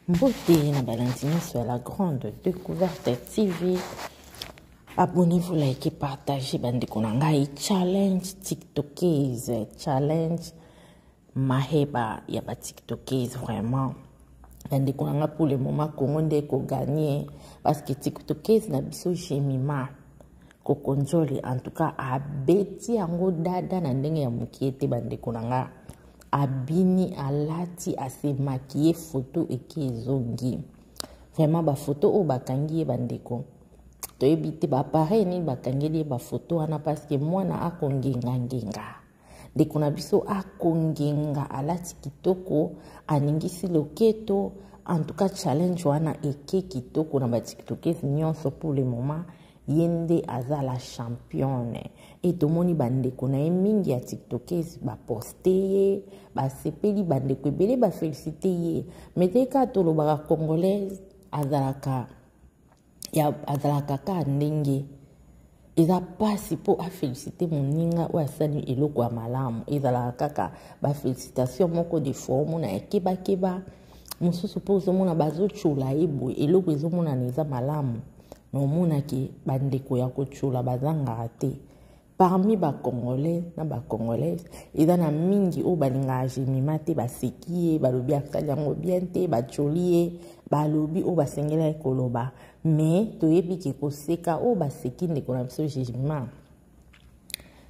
Beauté na Valentine sur la grande découverte TV. Abonnez-vous, likez, partagez. Bande konangai challenge TikTokers, challenge Maheba yaba TikTokers vraiment. Bande konanga pour le moment Congo ndeko gagner parce que TikTokers na biso jemima kokonjoli en tout cas abeti yango dada na ndenge ya mukiete bande konanga. Abini alati ase maquillé photo eke zongi vraiment ba photo o bakangi bandeko to ebite ba pareil ni bakangeli ba photo wana parce que mwana akongenga ndeko na biso akongenga alati kitoko aningisi loketo en tout cas challenge wana eke kitoko na ba tiktokers nyonso pour le moment yende aza la championne et tout moni bandeko na mingi ya tiktokers ba poster ba sepeli bandeko ebele ba féliciter ye meteka tolo ba congolaise azalaka ka ndenge eza pasi po a féliciter moninga o asali eloko ya malamu ezalaka kaka ba félicitation moko de forme na ekeba mosusu po ozomona bazochula ebo eloko ezomona neza malamu no mona ki bandeko ya kochula bazanga te parmi ba congolais na ba congolaises eza na mingi o balinga jemima te basekie balobi akali yango bien te bacholie balobi o basengela ekoloba mais toyebi ke koseka o baseki ndeko na biso jemima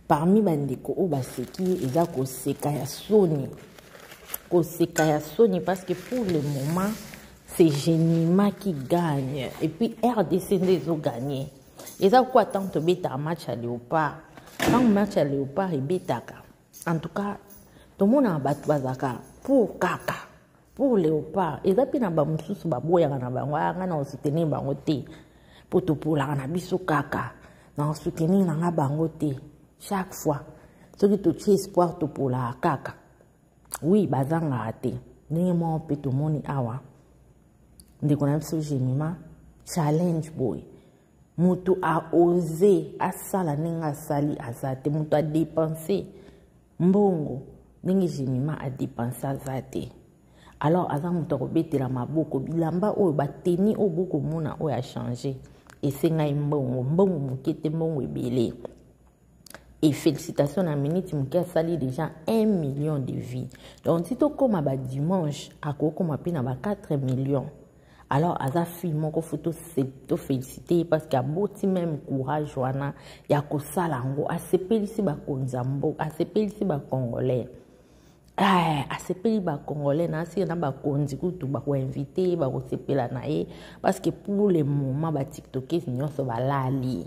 parmi bandeko o baseki eza koseka ya soni parce que pour le moment c'est Genima qui gagne. Et puis RDC les ont gagné. Et ça quoi tant de bêta match à Léopard. Quand match à Léopard et bêtaka. En tout cas, tout le monde a battu bazaka pour kaka. Pour Léopard. Et ça puis na ba mususu ba boya na ba ngana na soutenir bango te. Pour to pour la na biso kaka. Na soutenir na bango te. Chaque fois. Ce qui te tue espoir to pour la kaka. Oui, bazanga te. Ni mo pe to moni awa. Ndeko na biso jemima challenge boy mutu a osé asala ninga asali azate mutu a dépenser mbongo ndenge jemima a dépenser azate alors aza mutu akobetela maboko bilamba oyo bateni oyo bokomona oyo a changé esengai mbongo mokete mbongo ebele et félicitations na minute muke asali déjà 1 million de vies donc si tokoma ba dimanche akokoma pe na ba 4 millions. Alors, aza fille moko photo to féliciter parce qu'il y a beaucoup même courage wana ya ko salango asepeli si ba konzambo asepeli si ba congolais asepeli ba congolais na si na ba konzi kutu ba ko inviter ba ko sepela na ye parce que pour le moment ba tiktokers nyonso ba lali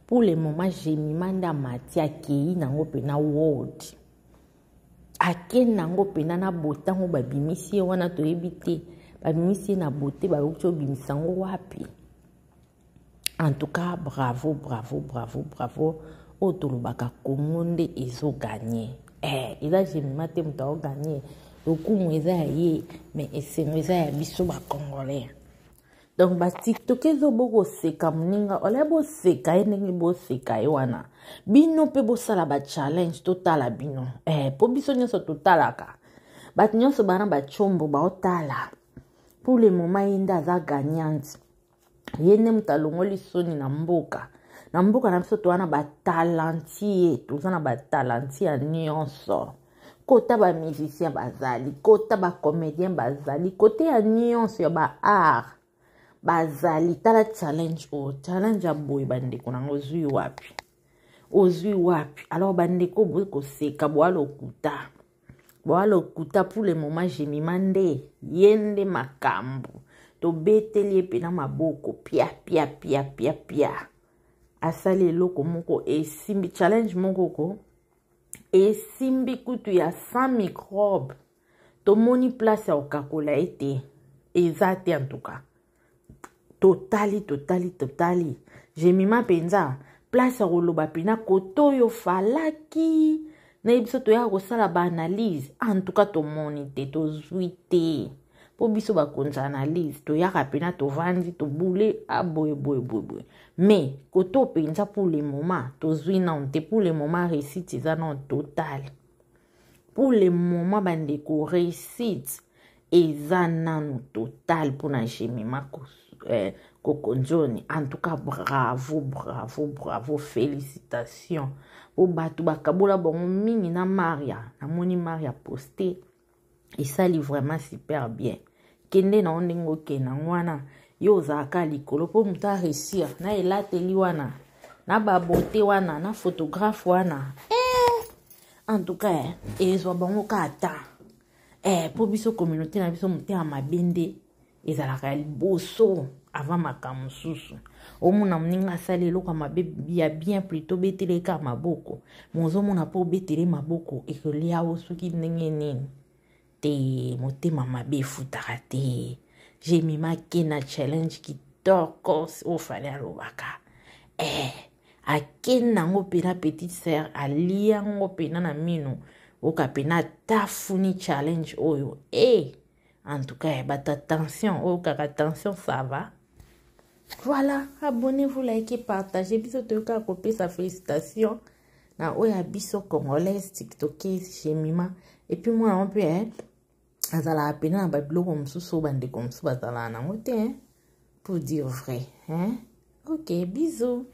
pour le moment jemima nda matia kei nango pe na world aken nango pe na botango ba bimisi wana to ebite babimisi na beauté bayoki bimisango wapi en tout cas bravo otolobaka Congo nde ezo gagner eza jemima te mutu gagner lokumu eza ya ye mais esengo eza ya biso ba congolais donc ba tiktok ezo boko seka moninga ola boseka ye ndenge boseka ye wana bino mpe bosala ba challenge totala bino po biso nyonso totalaka bato nyonso bana bachombo baotala. Pour le moment, il y a gagnante. Il y a des gens qui na mboka na biso to wana ba talentier tozana ba talentier nyonso kota ba musicien bazali kota ba comédien bazali côté ya nyonso ya ba art bazali tala challenge ya boy bandeko nango ozui wapi alors bandeko boy ko seka boalo kuta pour le moment jemima nde yende makambo to beteli pe na maboko pia asali eloko moko esimbi challenge moko ko esimbi kutu ya 100 microbes to moni place ya okakola ete ezate en tout cas totali jemima penza place ya koloba pina koto yo falaki na biso to ya kosala ba analyse en tout cas to moni te to zuite po biso ba konza analyse to ya kapena to vandi to boule boy mais koto penza pour le moment to zui na on te pour le moment réussite za non total pour le moment bandeko réussite eza nanu total pour na Jemima Kokonjoni. En tout cas, bravo, bravo, bravo, félicitations. Au batu bakabola bon mingi na Maria, na moni Maria posté. Et ça lit vraiment super bien. Kende na ondengo kena wana yo zaka likolo po muta réussir na elateli wana na babote wana na photographe wana. En tout cas, ezwa bango kata. Po biso communauté na biso muté amabende ezalaka liboso avant makamususu. Omuna mninga sali loko mabe bien plutôt beteleka maboko. Mozo mona po betele maboko ekolia osuki ndenge nini. Te motema mabe futaka te. Jemima kena challenge kitoko o fale alobaka. Akena ngo pena petite sœur alia ngo pena na mino oka pena tafuni challenge oyo. En tout cas, attention, attention, ça va. Voilà, abonnez-vous, likez, partagez. Bisous, toka copier sa félicitation. Na oya biso congolaise, tiktokeuse, Jemima. Et puis moi, on peut, azala apena na babilo comme sous bande comme sous bazala na ngote, pour dire vrai, Ok, bisous.